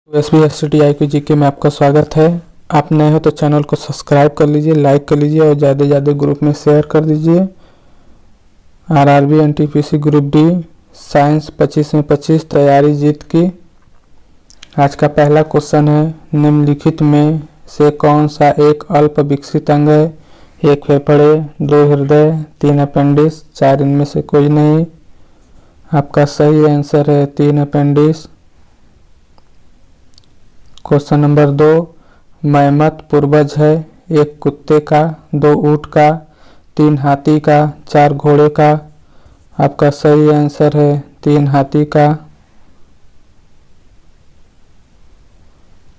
SBSTI की GK में आपका स्वागत है। आप नए हो तो चैनल को सब्सक्राइब कर लीजिए, लाइक कर लीजिए और ज़्यादा से ज़्यादा ग्रुप में शेयर कर दीजिए। RRB NTPC group D science 25 में 25 तैयारी जीत की। आज का पहला क्वेश्चन है, निम्नलिखित में से कौन सा एक अल्प विकसित अंग है? 1 फेफड़े, 2 हृदय, 3 अपेंडिक्स, 4 इनमें से कोई नहीं। आपका सही आंसर है 3 अपेंडिक्स। क्वेश्चन नंबर 2, मैमथ पूर्वज है? 1 कुत्ते का, 2 ऊंट का, 3 हाथी का, 4 घोड़े का। आपका सही आंसर है 3 हाथी का।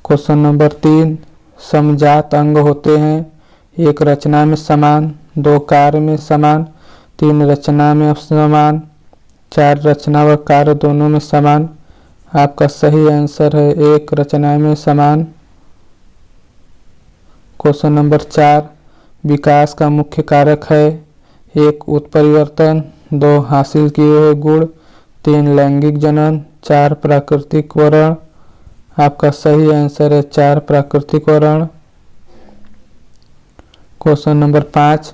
क्वेश्चन नंबर 3, समजात अंग होते हैं? 1 रचना में समान, 2 कार्य में समान, 3 रचना में असमान, 4 रचना व कार्य दोनों में समान। आपका सही आंसर है 1 रचना में समान। क्वेश्चन नंबर 4, विकास का मुख्य कारक है? 1 उत्परिवर्तन, 2 हासिल किए हुए गुण, 3 लैंगिक जनन, 4 प्राकृतिक वर्ण। आपका सही आंसर है 4 प्राकृतिक वर्ण। क्वेश्चन नंबर 5,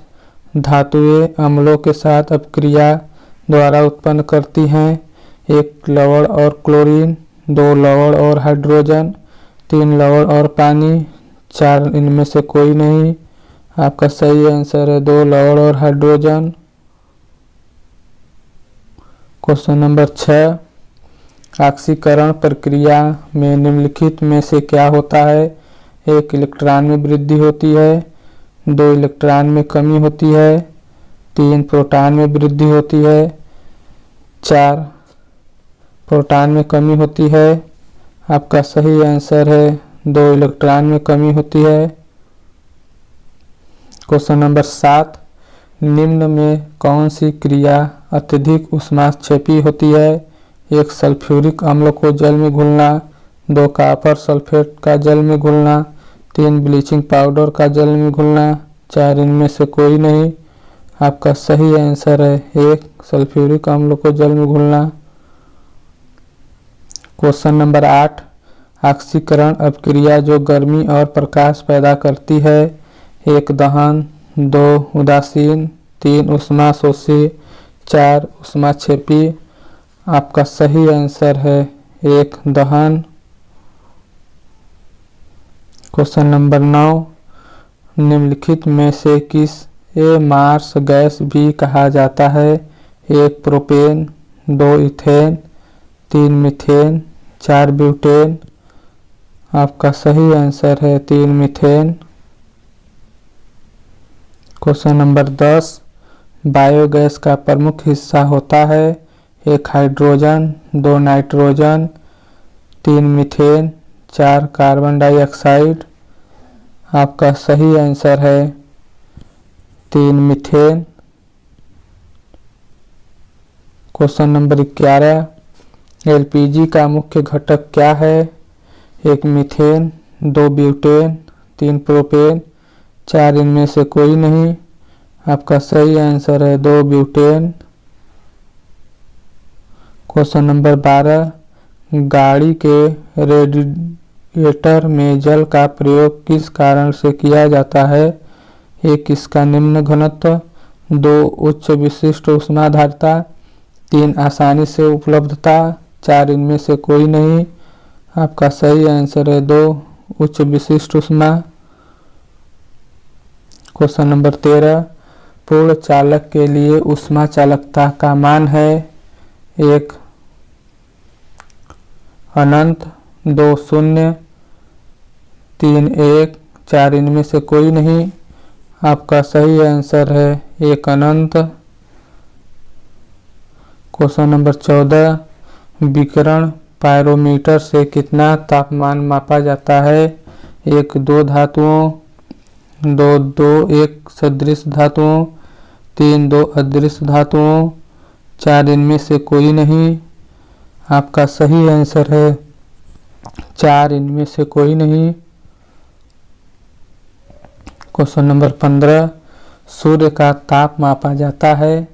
धातुएं अम्लों के साथ अपक्रिया द्वारा उत्पन्न करती हैं? 1 लवण और क्लोरीन, 2 लवण और हाइड्रोजन, 3 लवण और पानी, 4 इनमें से कोई नहीं। आपका सही आंसर है 2 लवण और हाइड्रोजन। क्वेश्चन नंबर 6, ऑक्सीकरण प्रक्रिया में निम्नलिखित में से क्या होता है? 1 इलेक्ट्रॉन में वृद्धि होती है, 2 इलेक्ट्रॉन में कमी होती है, 3 प्रोटॉन में वृद्धि होती है, 4 प्रोटॉन में कमी होती है। आपका सही आंसर है 2 इलेक्ट्रॉन में कमी होती है। क्वेश्चन नंबर 7, निम्न में कौन सी क्रिया अत्यधिक ऊष्माक्षेपी होती है? 1 सल्फ्यूरिक अम्ल को जल में घुलना, 2 कॉपर सल्फेट का जल में घुलना, 3 ब्लीचिंग पाउडर का जल में घुलना, 4 इनमें से कोई नहीं। आपका सही आंसर है 1 सल्फ्यूरिक अम्ल को जल में घुलना। क्वेश्चन नंबर 8, ऑक्सीकरण अपक्रिया जो गर्मी और प्रकाश पैदा करती है? 1 दहन, 2 उदासीन, 3 ऊष्माशोषी, 4 ऊष्माक्षेपी। आपका सही आंसर है 1 दहन। क्वेश्चन नंबर 9, निम्नलिखित में से किस मार्स गैस भी कहा जाता है? 1 प्रोपेन, 2 इथेन, 3 मीथेन, 4 ब्यूटेन। आपका सही आंसर है 3 मीथेन। क्वेश्चन नंबर 10, बायोगैस का प्रमुख हिस्सा होता है? 1 hydrogen, 2 nitrogen, 3 methane, 4 carbon dioxide. आपका सही आंसर है 3 मीथेन। क्वेश्चन नंबर 11, LPG का मुख्य घटक क्या है? 1 मीथेन, 2 ब्यूटेन, 3 प्रोपेन, 4 इनमें से कोई नहीं। आपका सही आंसर है 2 ब्यूटेन। क्वेश्चन नंबर 12, गाड़ी के रेडिएटर में जल का प्रयोग किस कारण से किया जाता है? 1 इसका निम्न घनत्व, 2 उच्च विशिष्ट ऊष्माधारिता, 3 आसानी से उपलब्धता, 4 इनमें से कोई नहीं। आपका सही आंसर है 2 उच्च विशिष्ट ऊष्मा। क्वेश्चन नंबर 13, पूर्ण चालक के लिए ऊष्मा चालकता का मान है? 1 अनंत, 2 शून्य, 3 1, 4 इनमें से कोई नहीं। आपका सही आंसर है 1 अनंत। क्वेश्चन नंबर 14, विकिरण पायरोमीटर से कितना तापमान मापा जाता है? 1 2 धातुओं, 2 1 सदृश धातुओं, 3 2 अदृश्य धातुओं, 4 इनमें से कोई नहीं। आपका सही आंसर है 4 इनमें से कोई नहीं। क्वेश्चन नंबर 15, सूर्य का ताप मापा जाता है?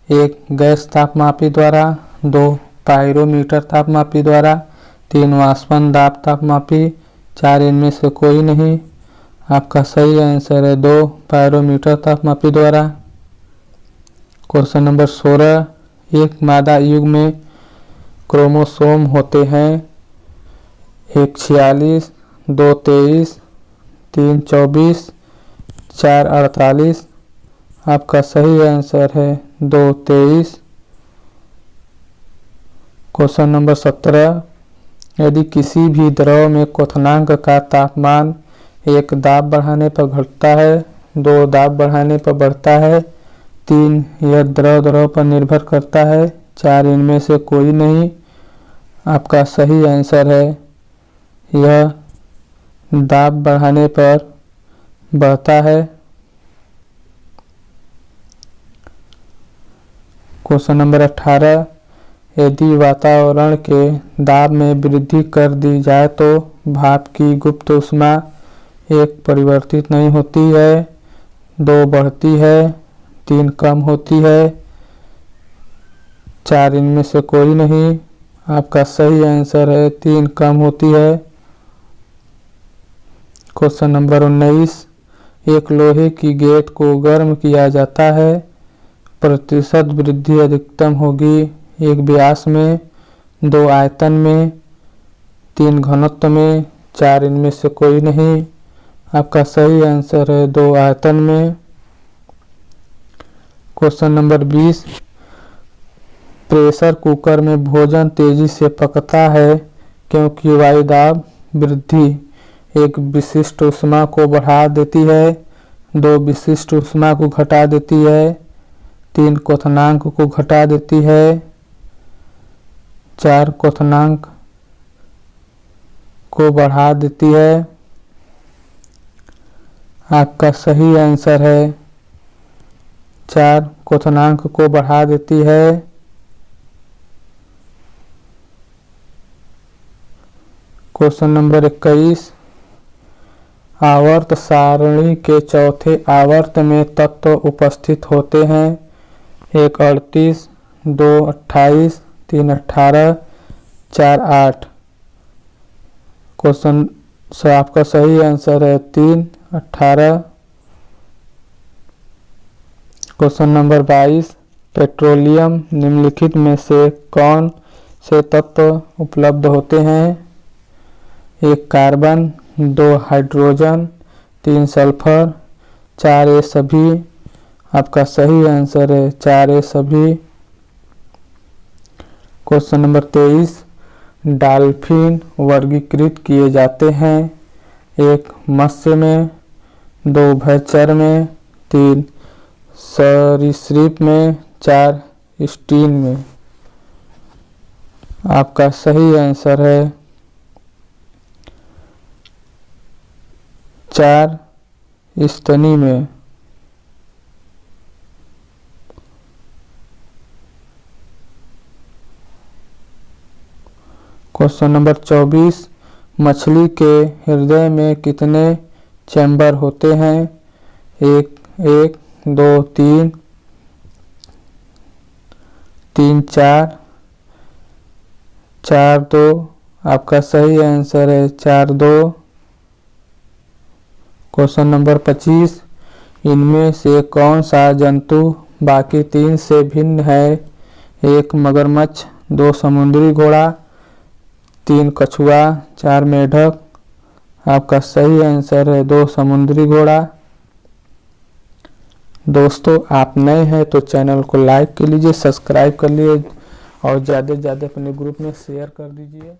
1 गैस तापमापी द्वारा, 2 पायरोमीटर तापमापी द्वारा, 3 वाष्पन दाब तापमापी, 4 इनमें से कोई नहीं। आपका सही आंसर है 2 पायरोमीटर तापमापी द्वारा। क्वेश्चन नंबर 16, एक मादा युग में क्रोमोसोम होते हैं 1 46, 2 23, 3 24, 4 48। आपका सही आंसर है 2 23। क्वेश्चन नंबर 17, यदि किसी भी द्रव में क्वथनांक का तापमान 1 दाब बढ़ाने पर घटता है, 2 दाब बढ़ाने पर बढ़ता है, 3 यह द्रव पर निर्भर करता है, 4 इनमें से कोई नहीं। आपका सही आंसर है यह दाब बढ़ाने पर बढ़ता है। क्वेश्चन नंबर 18, यदि वातावरण के दाब में वृद्धि कर दी जाए तो भाप की गुप्त ऊष्मा 1 परिवर्तित नहीं होती है, 2 बढ़ती है, 3 कम होती है, 4 इनमें से कोई नहीं। आपका सही आंसर है 3 कम होती है। क्वेश्चन नंबर 19, एक लोहे की गेट को गर्म किया जाता है, प्रतिशत वृद्धि अधिकतम होगी 1 व्यास में, 2 आयतन में, 3 घनत्व में, 4 इनमें से कोई नहीं। आपका सही आंसर है 2 आयतन में। क्वेश्चन नंबर 20, प्रेशर कुकर में भोजन तेजी से पकता है क्योंकि वायुदाब वृद्धि 1 विशिष्ट ऊष्मा को बढ़ा देती है, 2 विशिष्ट ऊष्मा को घटा देती है, 3 क्वथनांक को घटा देती है, 4 क्वथनांक को बढ़ा देती है। आपका सही आंसर है 4 क्वथनांक को बढ़ा देती है। क्वेश्चन नंबर 21, आवर्त सारणी के चौथे आवर्त में तत्व उपस्थित होते हैं 1 38, 2 28, 3 18, 4 8। क्वेश्चन से आपका सही आंसर है 3 18। क्वेश्चन नंबर 22, पेट्रोलियम निम्नलिखित में से कौन से तत्व उपलब्ध होते हैं 1 कार्बन, 2 हाइड्रोजन, 3 सल्फर, 4 ये सभी। आपका सही आंसर है 4 ये सभी। क्वेश्चन नंबर 23, डॉल्फिन वर्गीकृत किए जाते हैं 1 मत्स्य में, 2 भयचर में, 3 सरीसृप में, 4 स्टीन में। आपका सही आंसर है 4 स्तनी में। क्वेश्चन नंबर 24, मछली के हृदय में कितने चैम्बर होते हैं 1 2 3 3 4 4 2। आपका सही आंसर है 4 2। क्वेश्चन नंबर 25, इनमें से कौन सा जंतु बाकी 3 से भिन्न है 1 मगरमच्छ, 2 समुद्री घोड़ा, 3 कछुआ, 4 मेढक। आपका सही आंसर है 2 समुद्री घोड़ा। दोस्तों, आप नए हैं तो चैनल को लाइक कर लीजिए, सब्सक्राइब कर लीजिए और ज़्यादा से ज़्यादा अपने ग्रुप में शेयर कर दीजिए।